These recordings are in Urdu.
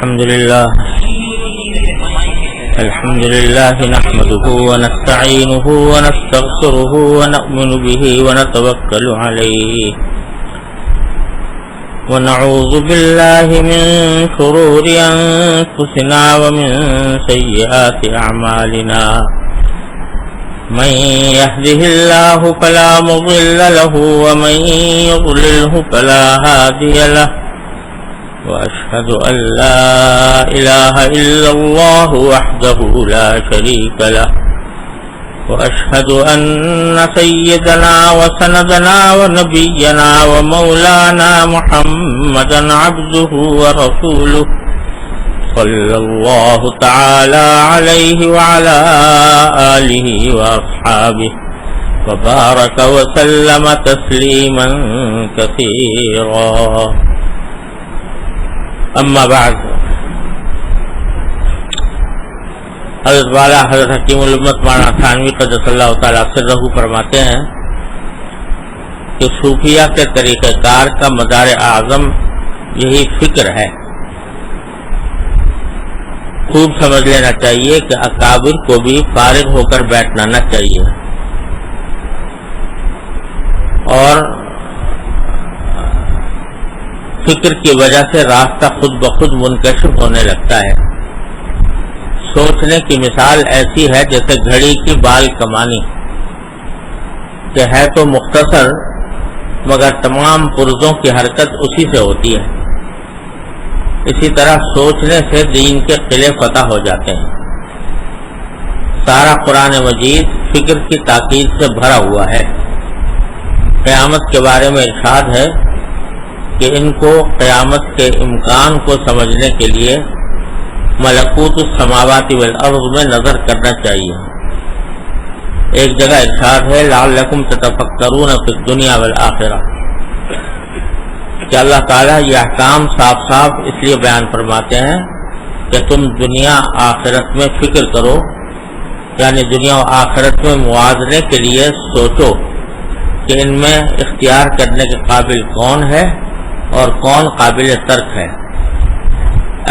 الحمد لله نحمده ونستعينه ونستغفره ونؤمن به ونتوكل عليه ونعوذ بالله من شرور أنفسنا ومن سيئات أعمالنا من يهده الله فلا مضل له ومن يضلله فلا هادي له وأشهد أن لا إله إلا الله وحده لا شريك له وأشهد أن سيدنا وسندنا ونبينا ومولانا محمدا عبده ورسوله صلى الله تعالى عليه وعلى آله وأصحابه وبارك وسلم تسليما كثيرا اما بعد. حضرت والا حضرت حکیم الامت مولانا تھانوی قدس اللہ تعالیٰ سرہ فرماتے ہیں کہ صوفیہ کے طریقہ کار کا مدار اعظم یہی فکر ہے. خوب سمجھ لینا چاہیے کہ اکابر کو بھی فارغ ہو کر بیٹھنا نہ چاہیے اور فکر کی وجہ سے راستہ خود بخود منکشف ہونے لگتا ہے. سوچنے کی مثال ایسی ہے جیسے گھڑی کی بال کمانی کہ ہے تو مختصر مگر تمام پرزوں کی حرکت اسی سے ہوتی ہے. اسی طرح سوچنے سے دین کے قلعے فتح ہو جاتے ہیں. سارا قرآن مجید فکر کی تاکید سے بھرا ہوا ہے. قیامت کے بارے میں ارشاد ہے کہ ان کو قیامت کے امکان کو سمجھنے کے لیے ملکوت السماوات والارض میں نظر کرنا چاہیے. ایک جگہ ارشاد ہے لعلکم تتفکرون فی الدنیا والآخرہ کہ اللہ تعالیٰ یہ احکام صاف صاف اس لیے بیان فرماتے ہیں کہ تم دنیا آخرت میں فکر کرو، یعنی دنیا و آخرت میں موازنے کے لیے سوچو کہ ان میں اختیار کرنے کے قابل کون ہے اور کون قابل ترک ہے.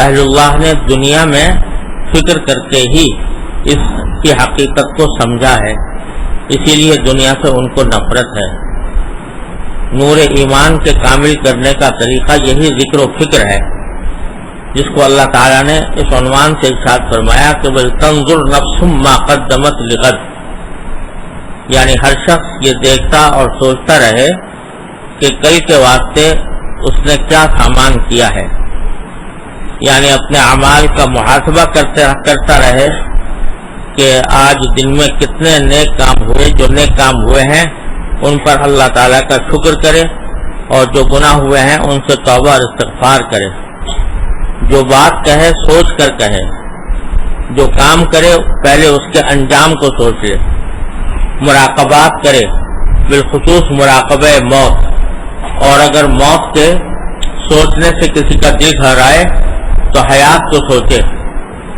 اہل اللہ نے دنیا میں فکر کر کے ہی اس کی حقیقت کو سمجھا ہے، اسی لیے دنیا سے ان کو نفرت ہے. نور ایمان کے کامل کرنے کا طریقہ یہی ذکر و فکر ہے جس کو اللہ تعالیٰ نے اس عنوان سے ارشاد فرمایا کہ وَلْتَنْظُرْ نَفْسٌ مَا قَدَّمَتْ لِغَدٍ، یعنی ہر شخص یہ دیکھتا اور سوچتا رہے کہ کل کے واسطے اس نے کیا سامان کیا ہے، یعنی اپنے اعمال کا محاسبہ کرتا رہے کہ آج دن میں کتنے نیک کام ہوئے. جو نیک کام ہوئے ہیں ان پر اللہ تعالیٰ کا شکر کرے اور جو گناہ ہوئے ہیں ان سے توبہ اور استغفار کرے. جو بات کہے سوچ کر کہے، جو کام کرے پہلے اس کے انجام کو سوچ لے. مراقبات کرے، بالخصوص مراقبہ موت، اور اگر موت کے سوچنے سے کسی کا دل گھبرائے تو حیات کو سوچے.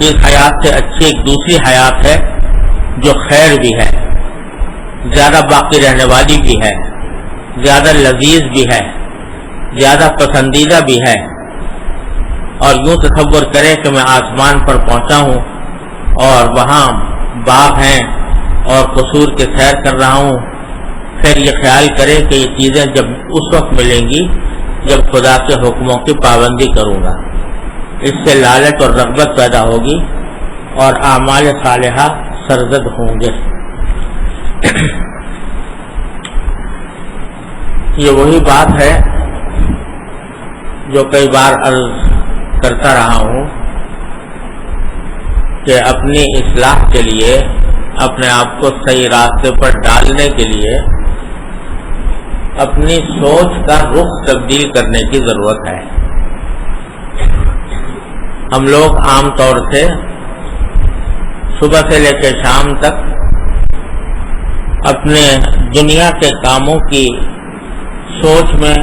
اس حیات سے اچھی ایک دوسری حیات ہے جو خیر بھی ہے، زیادہ باقی رہنے والی بھی ہے، زیادہ لذیذ بھی ہے، زیادہ پسندیدہ بھی ہے. اور یوں تصور کرے کہ میں آسمان پر پہنچا ہوں اور وہاں باغ ہیں اور قصور کے سیر کر رہا ہوں. پھر یہ خیال کرے کہ یہ چیزیں جب اس وقت ملیں گی جب خدا کے حکموں کی پابندی کروں گا. اس سے لالچ اور رغبت پیدا ہوگی اور اعمال صالحہ سرزد ہوں گے. یہ وہی بات ہے جو کئی بار عرض کرتا رہا ہوں کہ اپنی اصلاح کے لیے، اپنے آپ کو صحیح راستے پر ڈالنے کے لیے اپنی سوچ کا رخ تبدیل کرنے کی ضرورت ہے. ہم لوگ عام طور سے صبح سے لے کے شام تک اپنے دنیا کے کاموں کی سوچ میں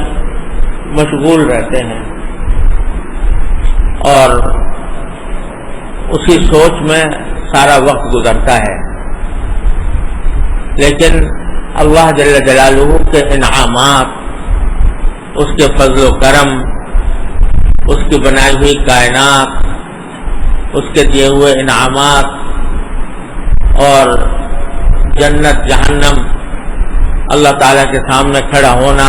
مشغول رہتے ہیں اور اسی سوچ میں سارا وقت گزرتا ہے. لیکن اللہ جل جلالہ کے انعامات، اس کے فضل و کرم، اس کی بنائی ہوئی کائنات اس کے دیے ہوئے انعامات اور جنت جہنم، اللہ تعالیٰ کے سامنے کھڑا ہونا،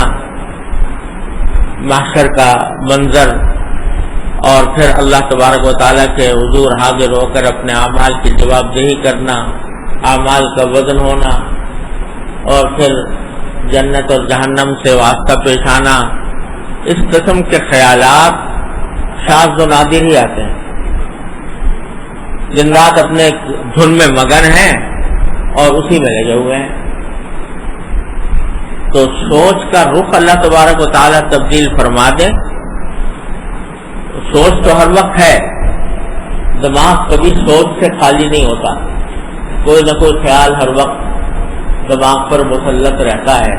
محشر کا منظر، اور پھر اللہ تبارک و تعالیٰ کے حضور حاضر ہو کر اپنے اعمال کی جواب دہی کرنا، اعمال کا وزن ہونا، اور پھر جنت اور جہنم سے واسطہ پیش آنا، اس قسم کے خیالات شاذ و نادر ہی آتے ہیں۔ دن رات اپنے دھن میں مگن ہیں اور اسی میں لگے ہوئے ہیں۔ تو سوچ کا رخ اللہ تبارک و تعالیٰ تبدیل فرما دے۔ سوچ تو ہر وقت ہے، دماغ کبھی سوچ سے خالی نہیں ہوتا، کوئی نہ کوئی خیال ہر وقت دماغ پر مسلط رہتا ہے،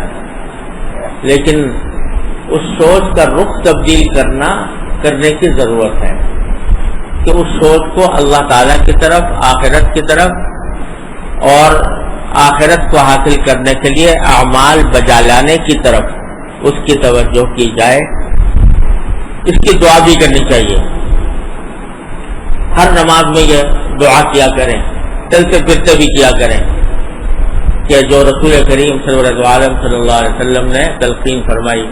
لیکن اس سوچ کا رخ تبدیل کرنے کی ضرورت ہے کہ اس سوچ کو اللہ تعالیٰ کی طرف، آخرت کی طرف اور آخرت کو حاصل کرنے کے لیے اعمال بجا لانے کی طرف اس کی توجہ کی جائے۔ اس کی دعا بھی کرنی چاہیے، ہر نماز میں یہ دعا کیا کریں، چلتے پھرتے بھی کیا کریں کہ جو رسول کریم صلی اللہ علیہ وسلم نے تلقین فرمائی،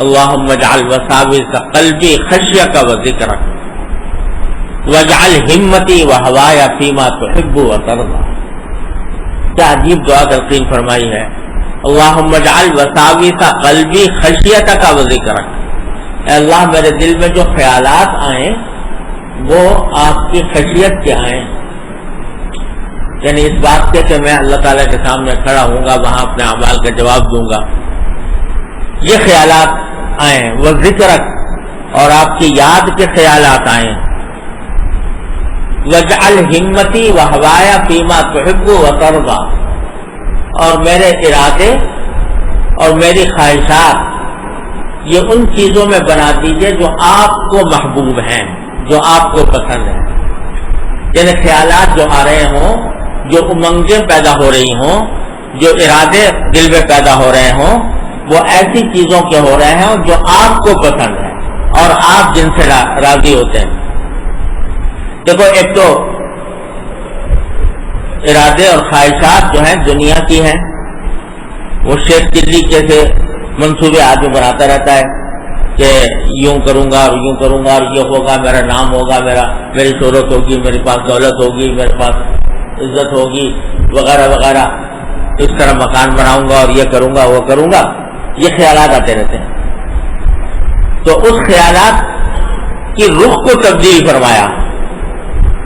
اللہم اجعل وساوس قلبی خشیک و ذکرک واجعل ہمتی وہوایا فیما تحب وترضی۔ کیا عجیب دعا تلقین فرمائی ہے، اللہم اجعل وساوس قلبی خشیتک و ذکرک۔ اے اللہ میرے دل میں جو خیالات آئیں وہ آپ کی خشیت کے آئیں، یعنی اس بات کے کہ میں اللہ تعالیٰ کے سامنے کھڑا ہوں گا، وہاں اپنے اعمال کا جواب دوں گا، یہ خیالات آئیں، وہ ذکرک اور آپ کی یاد کے خیالات آئیں، وجعل ہمتی وہوایا فیما تحب وترضی، اور میرے ارادے اور میری خواہشات یہ ان چیزوں میں بنا دیجئے جو آپ کو محبوب ہیں، جو آپ کو پسند ہیں، یعنی خیالات جو آ رہے ہوں، جو امنگیں پیدا ہو رہی ہوں، جو ارادے دل میں پیدا ہو رہے ہوں، وہ ایسی چیزوں کے ہو رہے ہیں جو آپ کو پسند ہیں اور آپ جن سے راضی ہوتے ہیں۔ دیکھو، ایک تو ارادے اور خواہشات جو ہیں دنیا کی ہیں، وہ شیخ چلی جیسے منصوبے آدمی بناتا رہتا ہے کہ یوں کروں گا اور یوں کروں گا اور یہ ہوگا، میرا نام ہوگا، میری شہرت ہوگی، میرے پاس دولت ہوگی، میرے پاس عزت ہوگی وغیرہ وغیرہ، اس طرح مکان بناؤں گا اور یہ کروں گا وہ کروں گا، یہ خیالات آتے رہتے ہیں۔ تو اس خیالات کی رخ کو تبدیل فرمایا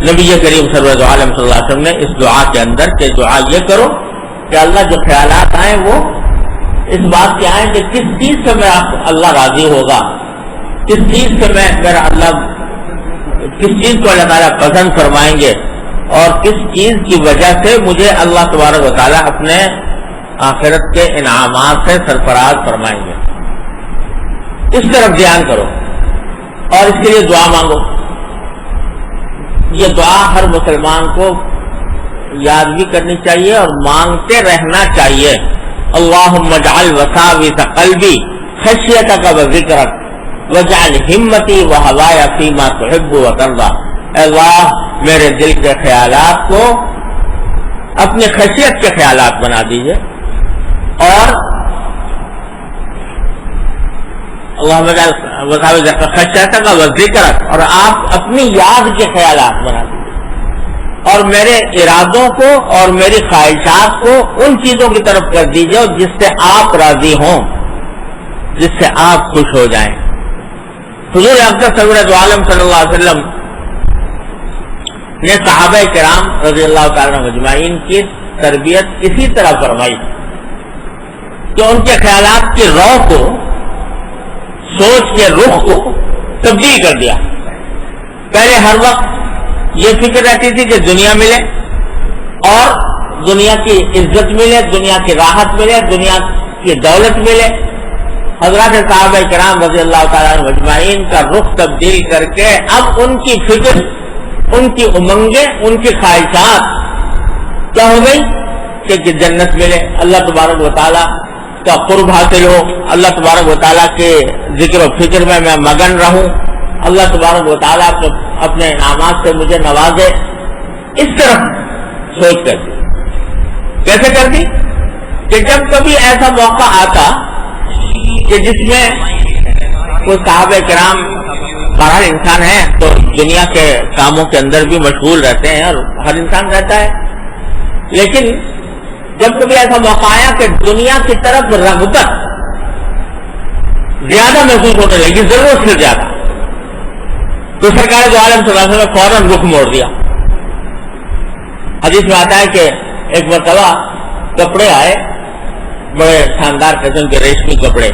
نبی کریم صلی اللہ علیہ وسلم نے اس دعا کے اندر کہ دعا یہ کرو کہ اللہ جو خیالات آئیں وہ اس بات کے آئیں کہ کس چیز سے میرا اللہ راضی ہوگا، کس چیز سے میرا اللہ، کس چیز کو اللہ تعالیٰ پسند فرمائیں گے، اور کس چیز کی وجہ سے مجھے اللہ تبارک و تعالیٰ اپنے آخرت کے انعامات سے سرفراز فرمائیں گے۔ اس طرف دھیان کرو اور اس کے لیے دعا مانگو۔ یہ دعا ہر مسلمان کو یاد بھی کرنی چاہیے اور مانگتے رہنا چاہیے۔ اللہم اجعل وساوس قلبی خشیتک و ذکرک واجعل ہمتی وہوایا فیما تحب وترضی۔ اے اللہ میرے دل کے خیالات کو اپنی خشیت کے خیالات بنا دیجئے، اور اللہم اجعل وساوس خشیتک و ذکرک، اور آپ اپنی یاد کے خیالات بنا دیجئے، اور میرے ارادوں کو اور میری خواہشات کو ان چیزوں کی طرف کر دیجئے جس سے آپ راضی ہوں، جس سے آپ خوش ہو جائیں۔ حضور اقدس حضرت عالم صلی اللہ علیہ وسلم نے صحابہ کرام رضی اللہ تعالیٰ مجمعین کی تربیت اسی طرح فرمائی کہ ان کے خیالات کی رو کو، سوچ کے رخ کو تبدیل کر دیا۔ پہلے ہر وقت یہ فکر رہتی تھی کہ دنیا ملے اور دنیا کی عزت ملے، دنیا کی راحت ملے، دنیا کی دولت ملے۔ حضرات صحابہ کرام رضی اللہ تعالیٰ عنہ مجمعین کا رخ تبدیل کر کے اب ان کی فکر، ان کی امنگیں، ان کی خواہشات کیا ہو گئی کہ جنت ملے، اللہ تبارک و تعالیٰ کا قرب حاصل ہو، اللہ تبارک و تعالیٰ کے ذکر و فکر میں مگن رہوں، اللہ تبارک و تعالیٰ اپنے انعامات سے مجھے نوازے، اس طرح سوچ کرتی۔ کیسے کرتی کہ جب کبھی ایسا موقع آتا کہ جس میں کوئی صحابہ کرام بہرحال انسان ہے تو دنیا کے کاموں کے اندر بھی مشغول رہتے ہیں، اور ہر انسان رہتا ہے، لیکن جب کبھی ایسا موقع آیا کہ دنیا کی طرف رغبت زیادہ محسوس ہونے لگی، ضرورت سے زیادہ، تو سرکار دو عالم صلی اللہ علیہ وسلم نے فوراً رخ موڑ دیا۔ حدیث میں آتا ہے کہ ایک مرتبہ کپڑے آئے، بڑے شاندار قسم کے ریشمی کپڑے،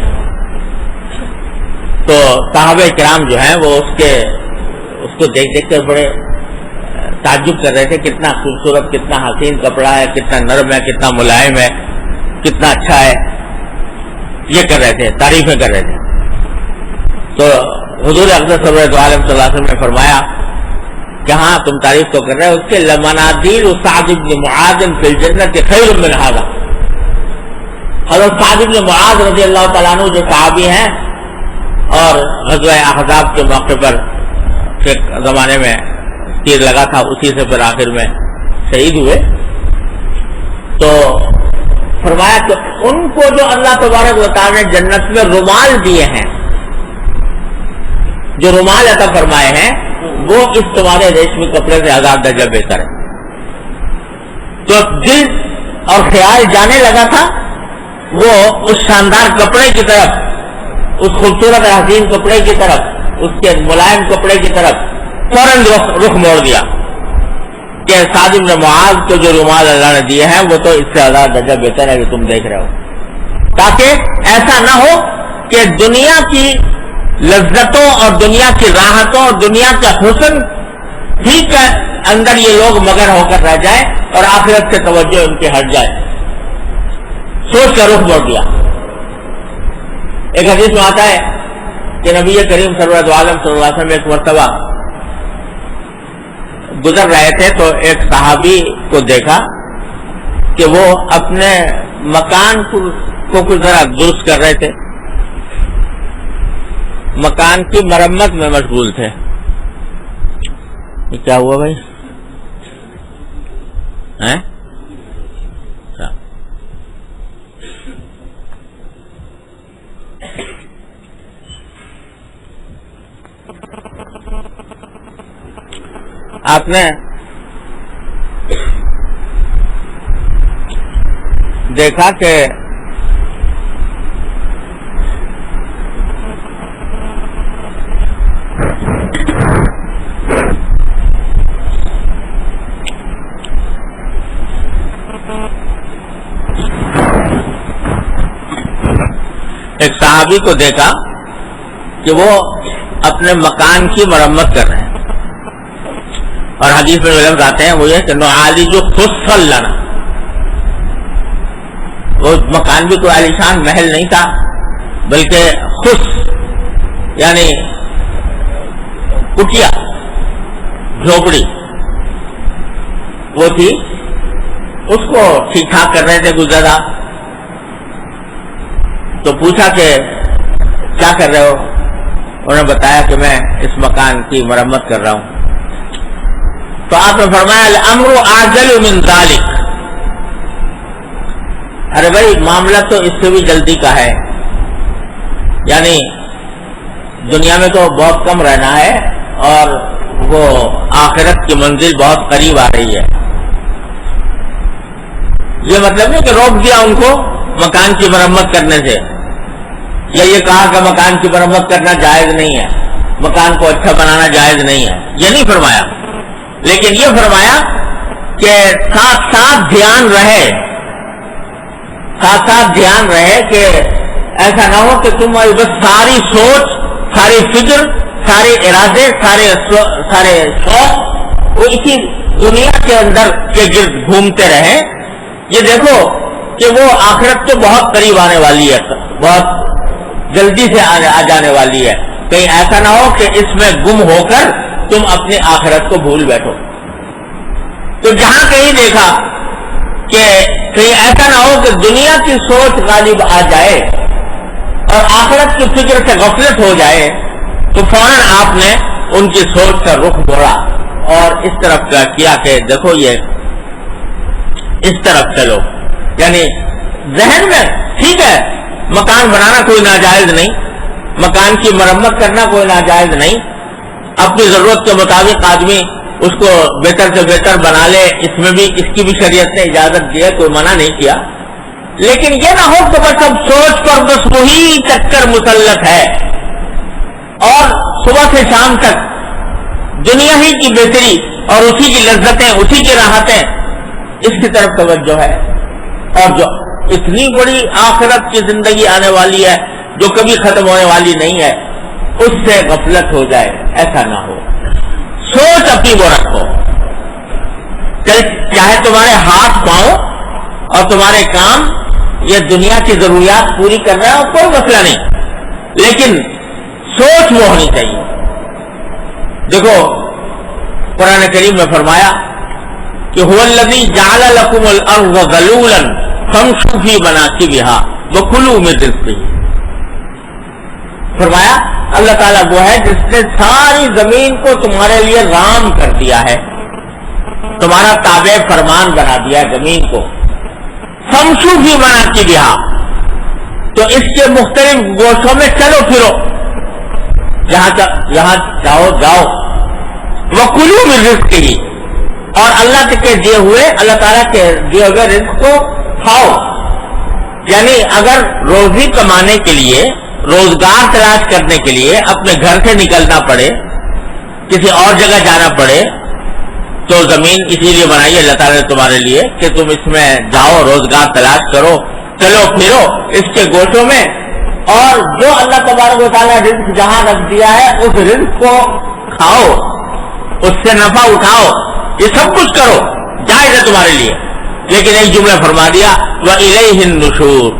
تو صحابہ کرام جو ہیں وہ اس کو دیکھ دیکھ کر بڑے تعجب کر رہے تھے، کتنا خوبصورت، کتنا حسین کپڑا ہے، کتنا نرم ہے، کتنا ملائم ہے، کتنا اچھا ہے، یہ کر رہے تھے، تعریفیں کر رہے تھے۔ تو حضور اقدس صلی اللہ علیہ وسلم نے فرمایا کہ ہاں تم تعریف تو کر رہے ہو، اس کے لمنادیل سعد بن معاذ فی الجنت خیر من ھذا۔ حضرت سعد بن معاذ رضی اللہ تعالیٰ عنہ جو صحابی ہیں اور غزوہ احزاب کے موقع پر ایک زمانے میں تیر لگا تھا، اسی سے پھر آخر میں شہید ہوئے، تو فرمایا کہ ان کو جو اللہ تبارک و تعالیٰ نے جنت میں رومال دیے ہیں، جو رومال عطا فرمائے ہیں، وہ اس تمہارے ریشمی کپڑے سے 1000 درجہ بہتر ہے۔ تو دل اور خیال جانے لگا تھا وہ اس شاندار کپڑے کی طرف، اس خوبصورت حسین کپڑے کی طرف، اس کے ملائم کپڑے کی طرف فوراً رخ موڑ دیا کہ سعد بن معاذ کو جو رومال اللہ نے دیے ہیں وہ تو اس سے 1000 درجہ بہتر ہے کہ تم دیکھ رہے ہو، تاکہ ایسا نہ ہو کہ دنیا کی لذتوں اور دنیا کی راحتوں اور دنیا کا حسن ہی کے اندر یہ لوگ مگن ہو کر رہ جائیں اور آخرت سے توجہ ان کی ہٹ جائے، سوچ کر رخ موڑ دیا۔ ایک حدیث میں آتا ہے کہ نبی کریم صلی اللہ علیہ وسلم ایک مرتبہ گزر رہے تھے تو ایک صحابی کو دیکھا کہ وہ اپنے مکان کو کچھ ذرا درست کر رہے تھے، مکان کی مرمت میں مشغول تھے۔ یہ کیا ہوا بھائی؟ آپ نے دیکھا کہ ایک صحابی کو دیکھا کہ وہ اپنے مکان کی مرمت کر رہے ہیں، اور حدیث میں لفظ آتے ہیں وہ یہ کہ نعالج خصا لنا، وہ مکان بھی کوئی عالیشان محل نہیں تھا بلکہ خص یعنی کٹیا جھوپڑی وہ تھی، اس کو ٹھیک ٹھاک کر رہے تھے کچھ زیادہ۔ تو پوچھا کہ کیا کر رہے ہو؟ انہوں نے بتایا کہ میں اس مکان کی مرمت کر رہا ہوں۔ تو آپ نے فرمایا الامر اعجل من ذلک، ارے بھائی معاملہ تو اس سے بھی جلدی کا ہے، یعنی دنیا میں تو بہت کم رہنا ہے اور وہ آخرت کی منزل بہت قریب آ رہی ہے۔ یہ مطلب نہیں کہ روک دیا ان کو مکان کی مرمت کرنے سے، یا یہ کہا کہ مکان کی مرمت کرنا جائز نہیں ہے، مکان کو اچھا بنانا جائز نہیں ہے، یہ نہیں فرمایا، لیکن یہ فرمایا کہ ساتھ ساتھ دھیان رہے کہ ایسا نہ ہو کہ تم بس ساری سوچ، ساری فکر، سارے ارادے، سارے شوق وہ اسی دنیا کے اندر کے گرد گھومتے رہیں۔ یہ دیکھو کہ وہ آخرت تو بہت قریب آنے والی ہے، بہت جلدی سے آ جانے والی ہے، کہیں ایسا نہ ہو کہ اس میں گم ہو کر تم اپنی آخرت کو بھول بیٹھو۔ تو جہاں کہیں دیکھا کہ کہیں ایسا نہ ہو کہ دنیا کی سوچ غالب آ جائے اور آخرت کی فکر سے غفلت ہو جائے، تو فوراً آپ نے ان کی سوچ کا رخ موڑا اور اس طرف کا کیا کہ دیکھو یہ اس طرف چلو. یعنی ذہن میں ٹھیک ہے مکان بنانا کوئی ناجائز نہیں، مکان کی مرمت کرنا کوئی ناجائز نہیں، اپنی ضرورت کے مطابق آدمی اس کو بہتر سے بہتر بنا لے، اس میں بھی اس کی بھی شریعت نے اجازت دی ہے، کوئی منع نہیں کیا. لیکن یہ نہ ہو کہ بس اب سوچ پر بس وہی چکر مسلط ہے اور صبح سے شام تک دنیا ہی کی بہتری اور اسی کی لذتیں، اسی کی راحتیں، اس کی طرف توجہ ہے. اور جو اتنی بڑی آخرت کی زندگی آنے والی ہے جو کبھی ختم ہونے والی نہیں ہے، اس سے غفلت ہو جائے، ایسا نہ ہو. سوچ اپنی وہ رکھو، چاہے تمہارے ہاتھ پاؤں اور تمہارے کام یہ دنیا کی ضروریات پوری کر رہا ہے، کوئی مسئلہ نہیں، لیکن سوچ وہ ہونی چاہیے. دیکھو قرآن کریم میں فرمایا کہ هو الذی جعل لکم الارض ذلولا فامشوا فی مناکبها وکلوا من رزقہ. فرمایا اللہ تعالیٰ وہ ہے جس نے ساری زمین کو تمہارے لیے رام کر دیا ہے، تمہارا تابع فرمان بنا دیا ہے زمین کو. فامشوا فی مناکبها، تو اس کے مختلف گوشوں میں چلو پھرو، جہاں چاہو جاؤ. وَكُلُوا مِن رِزْقِهِ، اور اللہ کے دیے ہوئے، اللہ تعالیٰ کے دیے ہوئے رزق کو کھاؤ. یعنی اگر روزی کمانے کے لیے، روزگار تلاش کرنے کے لیے اپنے گھر سے نکلنا پڑے، کسی اور جگہ جانا پڑے، تو زمین اسی لیے بنائی اللہ تعالیٰ نے تمہارے لیے کہ تم اس میں جاؤ، روزگار تلاش کرو، چلو پھرو اس کے گوشوں میں، اور جو اللہ تبارک و تعالیٰ رزق جہاں رکھ دیا ہے اس رزق کو کھاؤ، اس سے نفع اٹھاؤ، یہ سب کچھ کرو، جائز ہے تمہارے لیے. لیکن ایک جملہ فرما دیا وَإِلَيْهِ النُّشُورُ.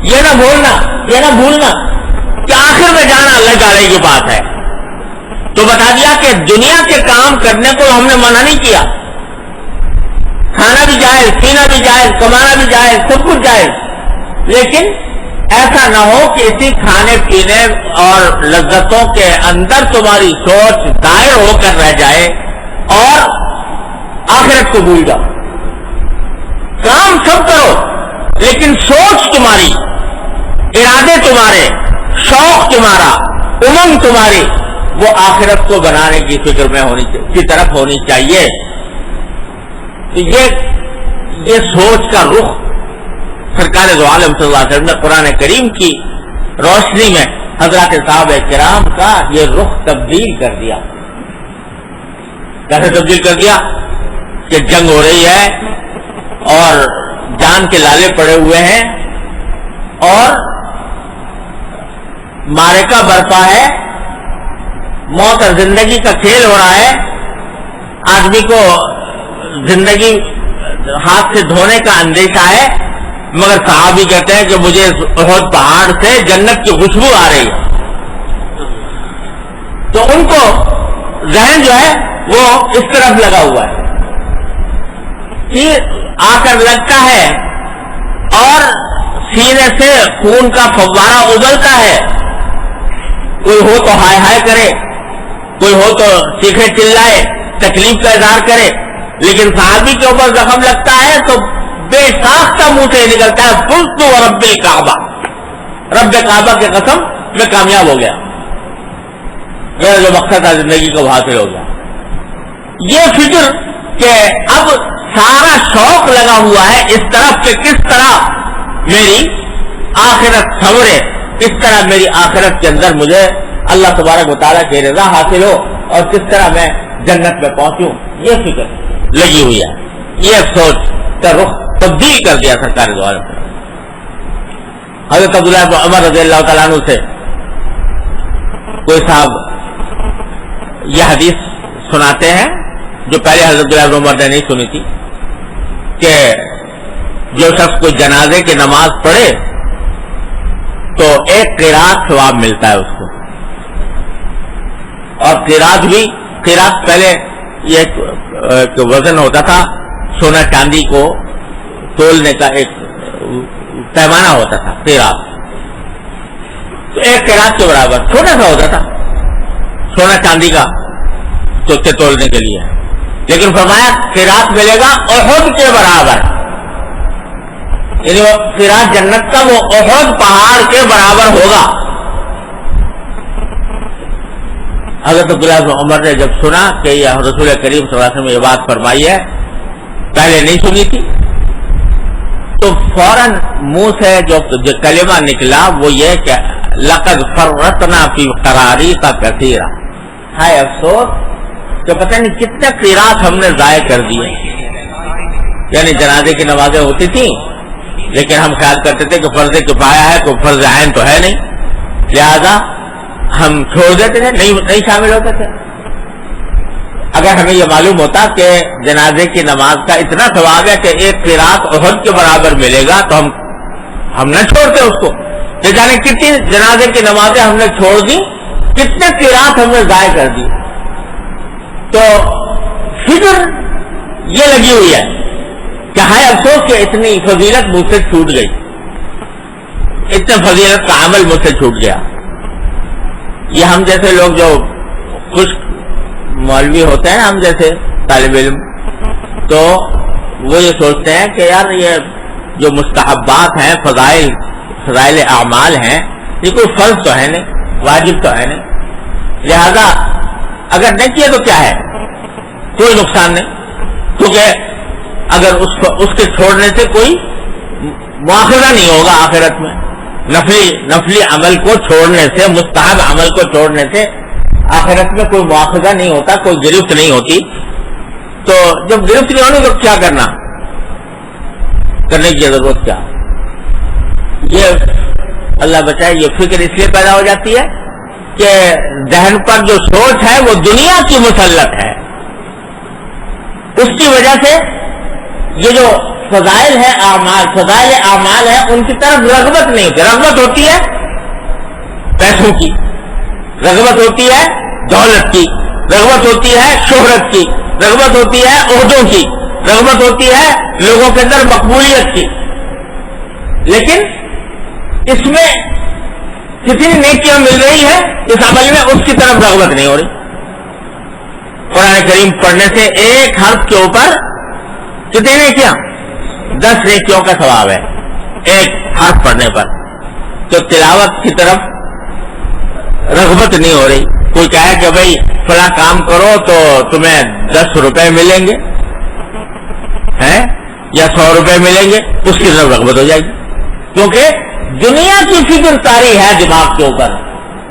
یہ نہ بھولنا کہ آخر میں جانا اللہ تعالیٰ کی بات ہے. تو بتا دیا کہ دنیا کے کام کرنے کو ہم نے منع نہیں کیا، کھانا بھی جائز، پینا بھی جائز، کمانا بھی جائز، سب کچھ جائز، لیکن ایسا نہ ہو کہ اسی کھانے پینے اور لذتوں کے اندر تمہاری سوچ دائر ہو کر رہ جائے اور آخرت کو بھول جاؤ. کام سب کرو لیکن سوچ تمہاری، ارادے تمہارے، شوق تمہارا، امنگ تمہاری وہ آخرت کو بنانے کی فکر میں کی طرف ہونی چاہیے. یہ سوچ کا رخ سرکار دو عالم صلی اللہ علیہ وسلم نے قرآن کریم کی روشنی میں حضرات صحابہ کرام کا یہ رخ تبدیل کر دیا. کیسے تبدیل کر دیا کہ جنگ ہو رہی ہے اور جان کے لالے پڑے ہوئے ہیں اور معرکہ برپا ہے، موت اور زندگی کا کھیل ہو رہا ہے، آدمی کو زندگی ہاتھ سے دھونے کا اندیشہ ہے، مگر صحابی کہتے ہیں کہ مجھے احد پہاڑ سے جنت کی خوشبو آ رہی ہے. تو ان کو ذہن جو ہے وہ اس طرف لگا ہوا ہے کہ آ کر لگتا ہے اور سینے سے خون کا فوارہ ابلتا ہے. کوئی ہو تو ہائے ہائے کرے، کوئی ہو تو چیخے چلائے، تکلیف کا اظہار کرے، لیکن صحابی کے اوپر زخم لگتا ہے تو بے ساختہ منہ سے نکلتا ہے فزت ورب الکعبہ، رب کعبہ کی قسم میں کامیاب ہو گیا، میرا جو مقصد تھا زندگی کو حاصل ہو گیا. یہ فکر کہ اب سارا شوق لگا ہوا ہے اس طرف کہ کس طرح میری آخرت سنورے، کس طرح میری آخرت کے اندر مجھے اللہ تبارک و تعالیٰ کی رضا حاصل ہو اور کس طرح میں جنت میں پہنچوں، یہ فکر لگی ہوئی ہے. یہ سوچ کا رخ تبدیل کر دیا سرکار دو عالم. حضرت عبداللہ بن عمر رضی اللہ تعالیٰ عنہ سے کوئی صاحب یہ حدیث سناتے ہیں جو پہلے حضرت عبداللہ بن عمر نے نہیں سنی تھی کہ جو شخص کوئی جنازے کی نماز پڑھے تو ایک قرات ثواب ملتا ہے اس کو، اور قرات پہلے یہ ایک وزن ہوتا تھا، سونا چاندی کو تولنے کا ایک پیمانہ ہوتا تھا قرات. تو ایک قرات کے برابر چھوٹا سا ہوتا تھا، سونا چاندی کا چوکے تولنے کے لیے، لیکن فرمایا قیراط ملے گا احد کے برابر، یعنی وہ قیراط جنت کا وہ احد پہاڑ کے برابر ہوگا۔ حضرت عبداللہ بن عمر نے جب سنا کہ یہ رسول کریم صلی اللہ علیہ وسلم نے یہ بات فرمائی ہے، پہلے نہیں سنی تھی، تو فوراً منہ سے جو کلمہ نکلا وہ یہ کہ لقد فرطنا فی قراریط کثیرا، ہائے افسوس کہ پتہ نہیں کتنے قیراط ہم نے ضائع کر دیے۔ یعنی جنازے کی نمازیں ہوتی تھیں لیکن ہم خیال کرتے تھے کہ فرض کفایہ ہے، کوئی فرض عین تو ہے نہیں، لہذا ہم چھوڑ دیتے تھے، نہیں شامل ہوتے تھے۔ اگر ہمیں یہ معلوم ہوتا کہ جنازے کی نماز کا اتنا ثواب ہے کہ ایک قیراط احد کے برابر ملے گا تو ہم نہ چھوڑتے اس کو۔ نہ جانے کتنی جنازے کی نمازیں ہم نے چھوڑ دی، کتنے قیراط ہم نے ضائع کر دی۔ تو فکر یہ لگی ہوئی ہے کہ ہائے افسوس کہ اتنی فضیلت مجھ سے چھوٹ گئی، اتنے فضیلت کا عمل مجھ سے چھوٹ گیا۔ یہ ہم جیسے لوگ جو خشک مولوی ہوتے ہیں، ہم جیسے طالب علم، تو وہ یہ سوچتے ہیں کہ یار یہ جو مستحبات ہیں، فضائل اعمال ہیں، یہ کوئی فرض تو ہے نہیں، واجب تو ہے نہیں، لہذا اگر نہیں کیا تو کیا ہے، کوئی نقصان نہیں، کیونکہ اگر اس کے چھوڑنے سے کوئی مواخذہ نہیں ہوگا آخرت میں۔ نفلی عمل کو چھوڑنے سے، مستحب عمل کو چھوڑنے سے آخرت میں کوئی مواخذہ نہیں ہوتا، کوئی گرفت نہیں ہوتی۔ تو جب گرفت نہیں ہونی تو کیا کرنا، کرنے کی ضرورت کیا؟ یہ اللہ بچائے، یہ فکر اس لیے پیدا ہو جاتی ہے کہ ذہن پر جو سوچ ہے وہ دنیا کی مسلط ہے، اس کی وجہ سے یہ جو فضائل اعمال ہے ان کی طرف رغبت نہیں ہوتی۔ رغبت ہوتی ہے پیسوں کی، رغبت ہوتی ہے دولت کی، رغبت ہوتی ہے شہرت کی، رغبت ہوتی ہے عہدوں کی، رغبت ہوتی ہے لوگوں کے اندر مقبولیت کی، لیکن اس میں کتنی نیکیاں مل رہی ہے اس عمل میں، اس کی طرف رغبت نہیں ہو رہی۔ قرآن کریم پڑھنے سے ایک حرف کے اوپر کتنی نیکیاں؟ 10 نیکیوں کا ثواب ہے ایک حرف پڑھنے پر۔ تو تلاوت کی طرف رغبت نہیں ہو رہی۔ کوئی کہے کہ بھائی فلاں کام کرو تو تمہیں 10 روپے ملیں گے ہیں یا 100 روپے ملیں گے، اس کی طرف رغبت ہو جائے گی، کیونکہ دنیا کی فکر طاری ہے دماغ کے اوپر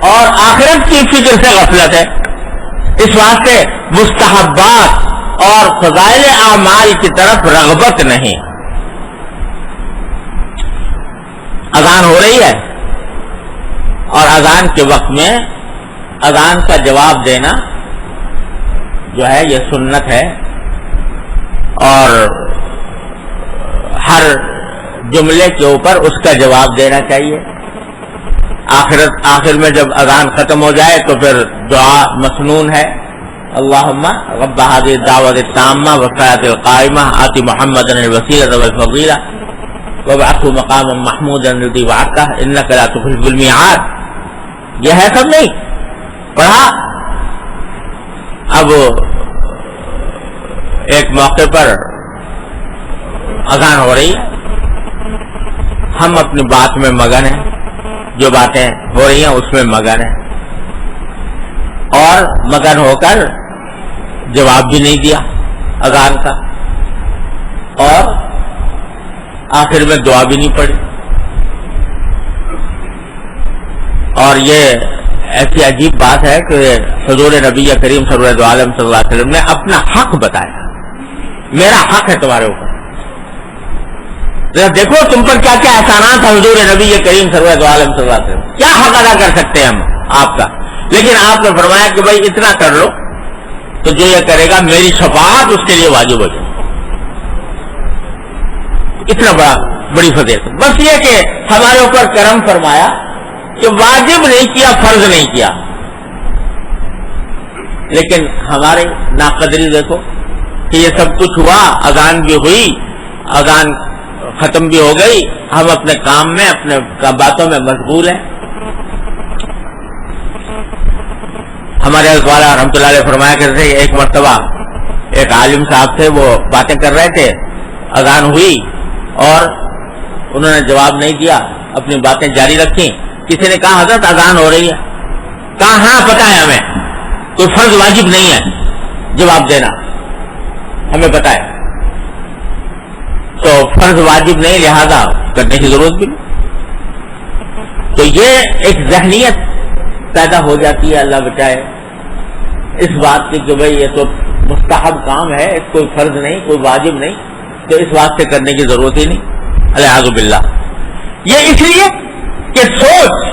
اور آخرت کی فکر سے غفلت ہے۔ اس واسطے مستحبات اور فضائل اعمال کی طرف رغبت نہیں۔ اذان ہو رہی ہے اور اذان کے وقت میں اذان کا جواب دینا جو ہے یہ سنت ہے، اور ہر جملے کے اوپر اس کا جواب دینا چاہیے۔ آخر میں جب اذان ختم ہو جائے تو پھر دعا مسنون ہے، اللہم رب هذه الدعوة التامة والصلاة القائمة آت محمدا الوسیلة والفضیلہ وابعثه مقاما محمودا الذی وعدتہ انک لا تخلف الميعاد۔ یہ ہے سب نہیں پڑھا۔ اب ایک موقع پر اذان ہو رہی ہے، ہم اپنی بات میں مگن ہیں، جو باتیں ہو رہی ہیں اس میں مگن ہیں، اور مگن ہو کر جواب بھی نہیں دیا اذان کا، اور آخر میں دعا بھی نہیں پڑی۔ اور یہ ایسی عجیب بات ہے کہ حضور نبی کریم صلی اللہ علیہ وسلم نے اپنا حق بتایا، میرا حق ہے تمہارے اوپر۔ دیکھو تم پر کیا کیا احسانات ہیں حضور نبی کریم صلی اللہ علیہ وسلم، کیا حق ادا کر سکتے ہیں ہم آپ کا، لیکن آپ نے فرمایا کہ بھائی اتنا کر لو تو جو یہ کرے گا میری شفاعت اس کے لیے واجب ہو جائے۔ اتنا بڑی فضیلت، بس یہ کہ ہمارے اوپر کرم فرمایا کہ واجب نہیں کیا، فرض نہیں کیا، لیکن ہماری ناقدری دیکھو کہ یہ سب کچھ ہوا، اذان بھی ہوئی، اذان ختم بھی ہو گئی، ہم اپنے کام میں اپنے باتوں میں مشغول ہیں۔ ہمارے حضرت والا رحمۃ اللہ علیہ فرمایا کرتے تھے، ایک مرتبہ ایک عالم صاحب تھے، وہ باتیں کر رہے تھے، اذان ہوئی اور انہوں نے جواب نہیں دیا، اپنی باتیں جاری رکھی. کسی نے کہا حضرت اذان ہو رہی ہے. کہا ہاں پتہ ہے ہمیں، کوئی فرض واجب نہیں ہے جواب دینا، ہمیں پتہ ہے. تو فرض واجب نہیں، لہذا کرنے کی ضرورت بھی نہیں. تو یہ ایک ذہنیت پیدا ہو جاتی ہے، اللہ بچائے، اس بات کی کہ بھئی یہ تو مستحب کام ہے، اس کوئی فرض نہیں، کوئی واجب نہیں، تو اس واسطے کرنے کی ضرورت ہی نہیں. الیاذ باللہ. یہ اس لیے کہ سوچ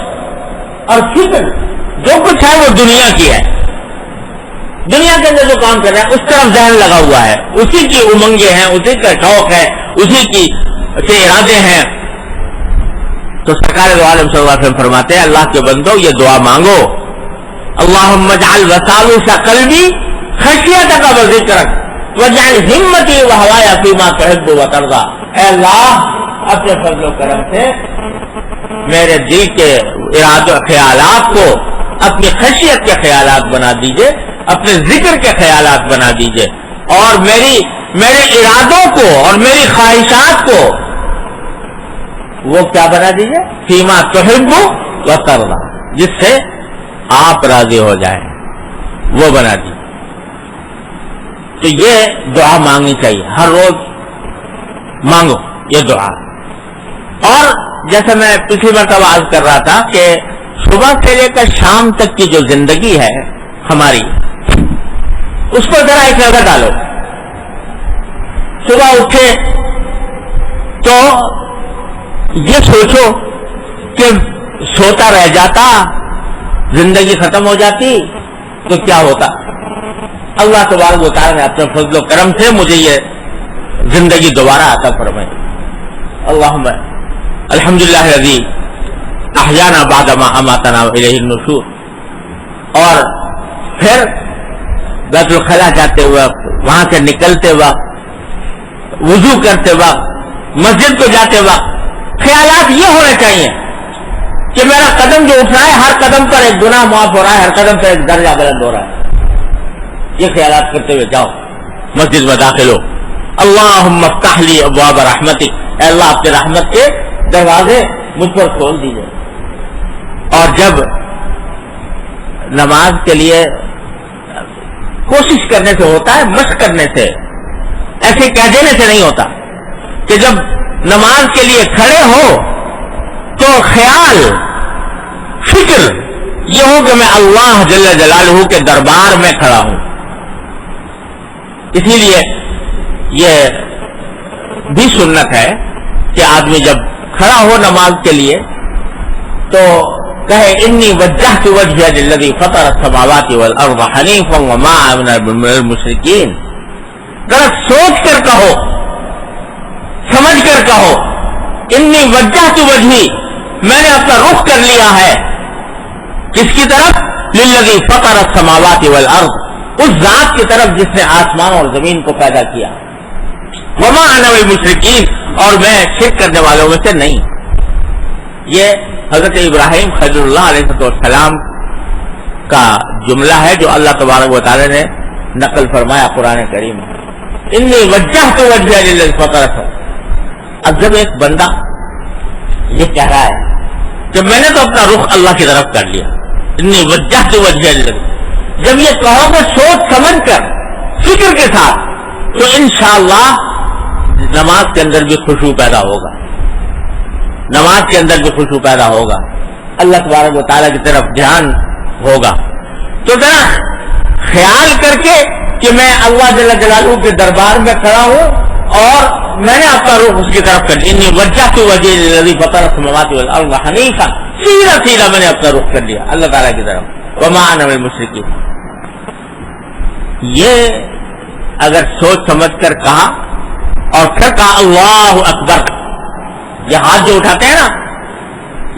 اور فکر جو کچھ ہے وہ دنیا کی ہے، دنیا کے اندر جو کام کر رہا ہے اس طرف ذہن لگا ہوا ہے، اسی کی امنگیں ہیں، اسی کا شوق ہے، اسی کی سے ارادے ہیں. تو سرکار دو عالم صلی اللہ علیہ وسلم فرماتے ہیں اللہ کے بندو یہ دعا مانگو، اللہم اجعل وساوس قلبی خشیتک وذکرک واجعل ہمتی وہوایا فیما تحب وترضی. اے اللہ اپنے فضل و کرم سے میرے دل کے خیالات کو اپنی خشیت کے خیالات بنا دیجئے، اپنے ذکر کے خیالات بنا دیجئے، اور میرے ارادوں کو اور میری خواہشات کو وہ کیا بنا دیجئے، فیما تحب وترضی، جس سے آپ راضی ہو جائیں وہ بنا دیجئے. تو یہ دعا مانگنی چاہیے، ہر روز مانگو یہ دعا. اور جیسا میں پچھلی مرتبہ عرض کر رہا تھا کہ صبح سے لے کر شام تک کی جو زندگی ہے ہماری، اس پر ذرا ایک نظر ڈالو. صبح اٹھے تو یہ سوچو کہ سوتا رہ جاتا، زندگی ختم ہو جاتی تو کیا ہوتا. اللہ تبارک و تعالی نے اپنے فضل و کرم سے مجھے یہ زندگی دوبارہ عطا فرمائی. اللہم الحمدللہ الذی احیانا بعد ما اماتنا الیہ النشور. اور پھر بیت الخلا جاتے وقت، وہاں سے نکلتے وقت، وضو کرتے وقت، مسجد کو جاتے وقت خیالات یہ ہونے چاہیے کہ میرا قدم جو اٹھ رہا ہے ہر قدم پر ایک گناہ معاف ہو رہا ہے، ہر قدم پر ایک درجہ بلند ہو رہا ہے. یہ خیالات کرتے ہوئے جاؤ، مسجد میں داخل ہو. اللہم افتح لی ابواب رحمتک، اے اللہ اپنے رحمت کے دروازے مجھ پر کھول دیجئے. اور جب نماز کے لیے کوشش کرنے سے ہوتا ہے، مشق کرنے سے، ایسے کہہ دینے سے نہیں ہوتا. کہ جب نماز کے لیے کھڑے ہو تو خیال فکر یہ ہو کہ میں اللہ جل جلالہ کے دربار میں کھڑا ہوں. اسی لیے یہ بھی سنت ہے کہ آدمی جب کھڑا ہو نماز کے لیے تو کہے انی وجہت وجہی للذی فطر السماوات والارض حنیفا وما انا من المشرکین. ذرا سوچ کر کہو، سمجھ کر کہو، انی وجہت وجہی، میں نے اپنا رخ کر لیا ہے کس کی طرف، للذی فطر السماوات والارض، اس ذات کی طرف جس نے آسمان اور زمین کو پیدا کیا. وما انا من المشرکین، اور میں شرک کرنے والوں میں سے نہیں. یہ حضرت ابراہیم خلیل اللہ علیہ السلام کا جملہ ہے جو اللہ تبارک و تعالی نے نقل فرمایا قرآن کریم میں. انی وجہت وجہی للذی فطر السماوات. اب جب ایک بندہ یہ کہہ رہا ہے کہ میں نے تو اپنا رخ اللہ کی طرف کر لیا، انی وجہت وجہی للذی، جب یہ کہو گے سوچ سمجھ کر فکر کے ساتھ تو انشاءاللہ نماز کے اندر بھی خشوع پیدا ہوگا، نماز کے اندر بھی خشوع پیدا ہوگا، اللہ تبارک و تعالیٰ کی طرف دھیان ہوگا. تو ذرا خیال کر کے کہ میں اللہ جل جلالہ کے دربار میں کھڑا ہوں اور میں نے اپنا رخ اس کی طرف کر لیا. انی وجہت وجہی للذی فطر السماوات والارض حنیفا، سیدھا سیدھا میں نے اپنا رخ کر لیا اللہ تعالیٰ کی طرف. وما انا من المشرکین. یہ اگر سوچ سمجھ کر کہا اور پھر کہا اللہ اکبر، یہ ہاتھ جو اٹھاتے ہیں نا،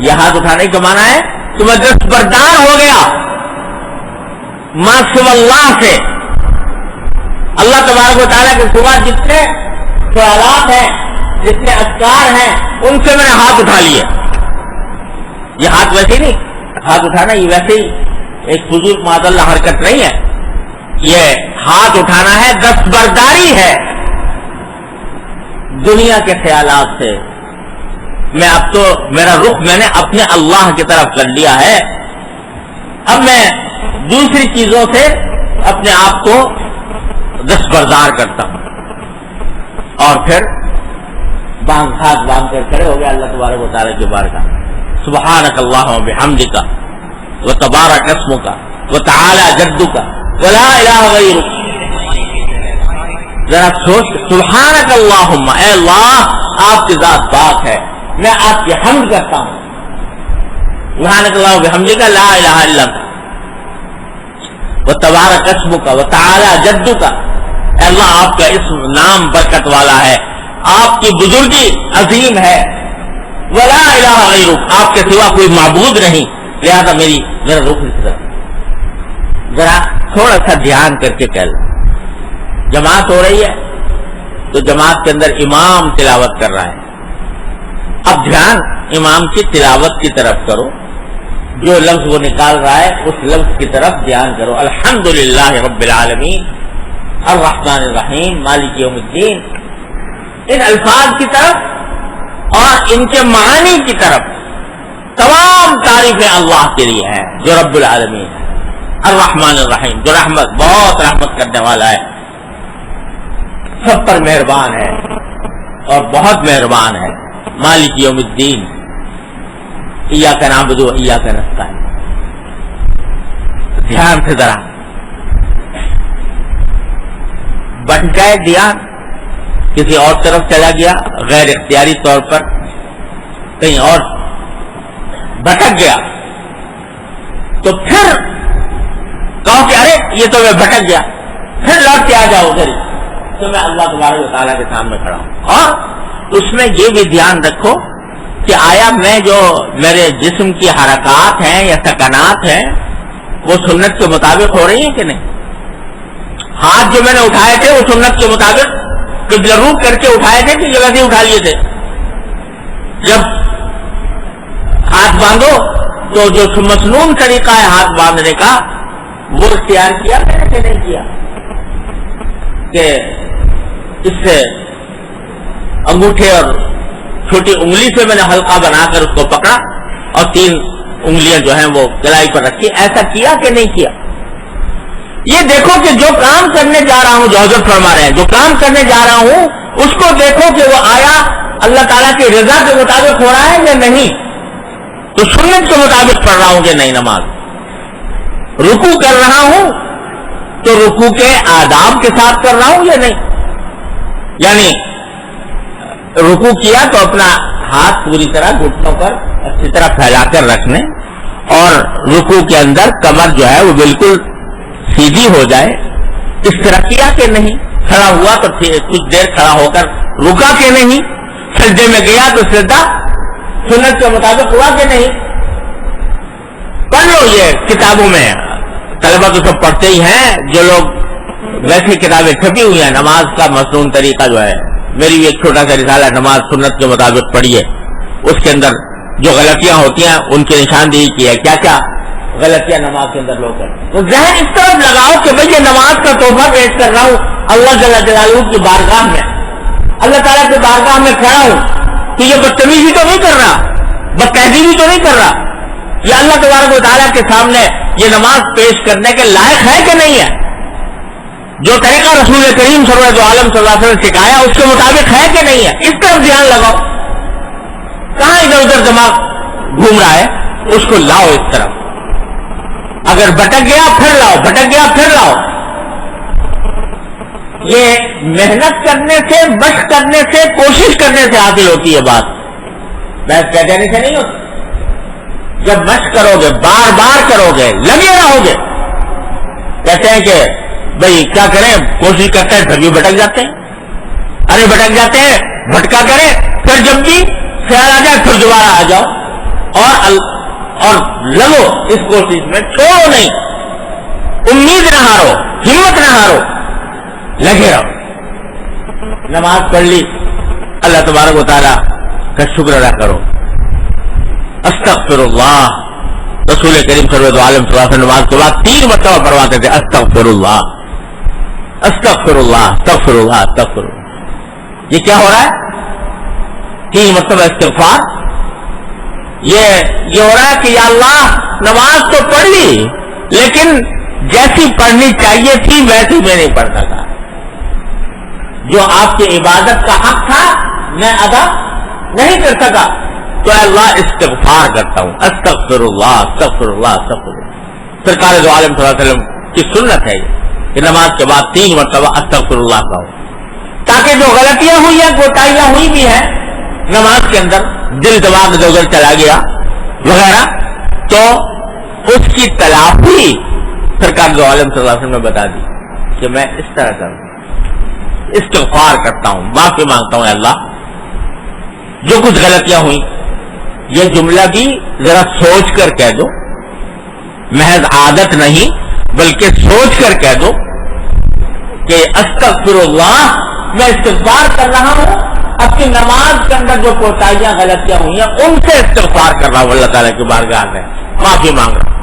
یہ ہاتھ اٹھانے کا معنی ہے کہ میں دستبردار ہو گیا ما سوى اللہ سے، اللہ تبارک و تعالیٰ کے سوا جتنے خیالات ہیں، جتنے اذکار ہیں، ان سے میں نے ہاتھ اٹھا لیے. یہ ہاتھ ویسے ہی نہیں، ہاتھ اٹھانا یہ ویسے ہی ایک فضول معذاللہ حرکت نہیں ہے، یہ ہاتھ اٹھانا ہے، دستبرداری ہے دنیا کے خیالات سے۔ میں اب تو میرا رخ میں نے اپنے اللہ کی طرف کر لیا ہے، اب میں دوسری چیزوں سے اپنے آپ کو دستبردار کرتا ہوں۔ اور پھر ہاتھ باندھ کر کھڑے ہو گیا اللہ تبارک و تعالیٰ کی بارگاہ، سبحانک اللہم وبحمدک وتبارک اسمک وتعالی جدک ولا الہ غیرک۔ ذرا سوچ، سبحانک اللہم، اے اللہ آپ کی ذات پاک ہے، میں آپ کی حمد کرتا ہوں، سبحانک اللہم وبحمدک لا الہ الا انت وتبارک اسمک وتعالی جدک۔ اے اللہ آپ کا اسم نام برکت والا ہے، آپ کی بزرگی عظیم ہے، ولا الہ غیرک، آپ کے سوا کوئی معبود نہیں، لہذا میرا رخ اس طرف۔ ذرا تھوڑا سا دھیان کر کے کہہ لو، جماعت ہو رہی ہے تو جماعت کے اندر امام تلاوت کر رہا ہے، اب دھیان امام کی تلاوت کی طرف کرو، جو لفظ وہ نکال رہا ہے اس لفظ کی طرف دھیان کرو، الحمدللہ رب العالمین الرحمن الرحیم مالک یوم الدین، ان الفاظ کی طرف اور ان کے معنی کی طرف تمام تعریفیں اللہ کے لیے ہیں جو رب العالمین ہے، الرحمن الرحیم جو رحمت، بہت رحمت کرنے والا ہے، سب پر مہربان ہے اور بہت مہربان ہے، مالک یوم الدین ایاک نعبد و ایاک نستعین۔ دھیان سے ذرا بٹ گئے، دھیان کسی اور طرف چلا گیا، غیر اختیاری طور پر کہیں اور بھٹک گیا، تو پھر کہو کہ ارے یہ تو میں بھٹک گیا، پھر لوٹ کے آ جاؤ ادھر، تو میں اللہ تبارک و تعالیٰ کے سامنے کھڑا ہوں۔ اور اس میں یہ بھی دھیان رکھو کہ آیا میں جو میرے جسم کی حرکات ہیں یا سکنات ہیں وہ سنت کے مطابق ہو رہی ہیں کہ نہیں؟ ہاتھ جو میں نے اٹھائے تھے وہ سنت کے مطابق قبلہ روح کر کے اٹھائے تھے کہ ویسے اٹھا لیے تھے؟ جب ہاتھ باندھو تو جو مسنون طریقہ ہے ہاتھ باندھنے کا وہ اختیار کیا میں نے کہ نہیں کیا؟ کہ اس سے انگوٹھے اور چھوٹی انگلی سے میں نے حلقہ بنا کر اس کو پکڑا اور 3 انگلیاں جو ہیں وہ کلائی پر رکھی، ایسا کیا کہ نہیں کیا؟ یہ دیکھو کہ جو کام کرنے جا رہا ہوں، جو حضرت فرما رہے ہیں، جو کام کرنے جا رہا ہوں اس کو دیکھو کہ وہ آیا اللہ تعالیٰ کی رضا کے مطابق ہو رہا ہے یا نہیں، تو سنت کے مطابق پڑھ رہا ہوں کہ نہیں نماز، رکوع کر رہا ہوں تو رکوع کے آداب کے ساتھ کر رہا ہوں یا نہیں، یعنی رکوع کیا تو اپنا ہاتھ پوری طرح گھٹنوں پر اچھی طرح پھیلا کر رکھنے، اور رکوع کے اندر کمر جو ہے وہ بالکل سیدھی ہو جائے، اس طرح کیا کہ نہیں، کھڑا ہوا تو کچھ دیر کھڑا ہو کر رکا کہ نہیں، سجدے میں گیا تو سجدہ سنت کے مطابق ہوا کہ نہیں، پڑھ لو یہ کتابوں میں، طلبہ تو سب پڑھتے ہی ہیں، جو لوگ ویسی کتابیں چھپی ہوئی ہیں نماز کا مسنون طریقہ جو ہے، میری بھی ایک چھوٹا سا رسالہ نماز سنت کے مطابق پڑھیے، اس کے اندر جو غلطیاں ہوتی ہیں ان کی نشاندہی کی ہے، کیا کیا غلطیاں نماز کے اندر لوگ کرتے ہیں، تو ذہن اس طرف لگاؤ کہ بھئی یہ نماز کا تحفہ پیش کر رہا ہوں اللہ جل جلالہ کی بارگاہ میں، اللہ تعالیٰ کی بارگاہ میں کھڑا ہوں، کہ یہ بدتمیزی تو نہیں کر رہا، بدتہذیبی تو نہیں کر رہا، یہ اللہ تبارک و تعالیٰ کے سامنے یہ نماز پیش کرنے کے لائق ہے کہ نہیں ہے، جو طریقہ رسول کریم سرورت عالم صلی اللہ علیہ وسلم نے سکھایا اس کے مطابق ہے کہ نہیں ہے، اس طرف دھیان لگاؤ، کہاں ادھر ادھر دماغ گھوم رہا ہے اس کو لاؤ اس طرف، اگر بھٹک گیا پھر لاؤ، بھٹک گیا پھر لاؤ، یہ محنت کرنے سے، مشق کرنے سے، کوشش کرنے سے حاصل ہوتی ہے بات، بحث کہہ دینے سے نہیں ہوتی، جب مشق کرو گے، بار بار کرو گے، لگے رہو گے، کہتے ہیں کہ بھئی کیا کریں، کوشش کرتے ہیں پھر بھی بھٹک جاتے ہیں، ارے بھٹک جاتے ہیں، بھٹکا کریں، پھر جب بھی خیال آ جائے پھر دوبارہ آ جاؤ اور لگو اس کوشش میں، چھوڑو نہیں، امید نہ ہارو، ہمت نہ ہارو، لگے رہو، نماز پڑھ لی، اللہ تبارک و تعالیٰ کا شکر ادا کرو، استغفر اللہ، رسول کریم صلی اللہ علیہ وسلم نماز کے بعد 3 مرتبہ فرماتے تھے استغفر اللہ استغفر اللہ استغفر اللہ استغفر اللہ. یہ کیا ہو رہا ہے؟ 3 مرتبہ استغفار. یہ ہو رہا ہے کہ یا اللہ نماز تو پڑھ لی لیکن جیسی پڑھنی چاہیے تھی ویسی میں نہیں پڑھ سکا. جو آپ کی عبادت کا حق تھا میں ادا نہیں کر سکا تو اے اللہ استغفار کرتا ہوں استغفر اللہ استغفر اللہ استغفر اللہ. سرکار دو عالم صلی اللہ علیہ وسلم کی سنت ہے کہ نماز کے بعد 3 مرتبہ استغفر اللہ کہو تاکہ جو غلطیاں ہوئی ہیں کوتاہیاں ہوئی بھی ہیں نماز کے اندر دل دماغ ادھر چلا گیا وغیرہ تو اس کی تلافی سرکار دو عالم صلی اللہ علیہ وسلم نے بتا دی کہ میں اس طرح کروں استغفار کرتا ہوں معافی مانگتا ہوں. اے اللہ جو کچھ غلطیاں ہوئی یہ جملہ بھی ذرا سوچ کر کہہ دو محض عادت نہیں بلکہ سوچ کر کہہ دو کہ استغفر اللہ میں استغفار کر رہا ہوں اپنی نماز کے اندر جو کوتاہیاں غلطیاں ہوئی ہیں ان سے استغفار کر رہا ہوں اللہ تعالیٰ کی بارگاہ میں معافی مانگ رہا ہوں.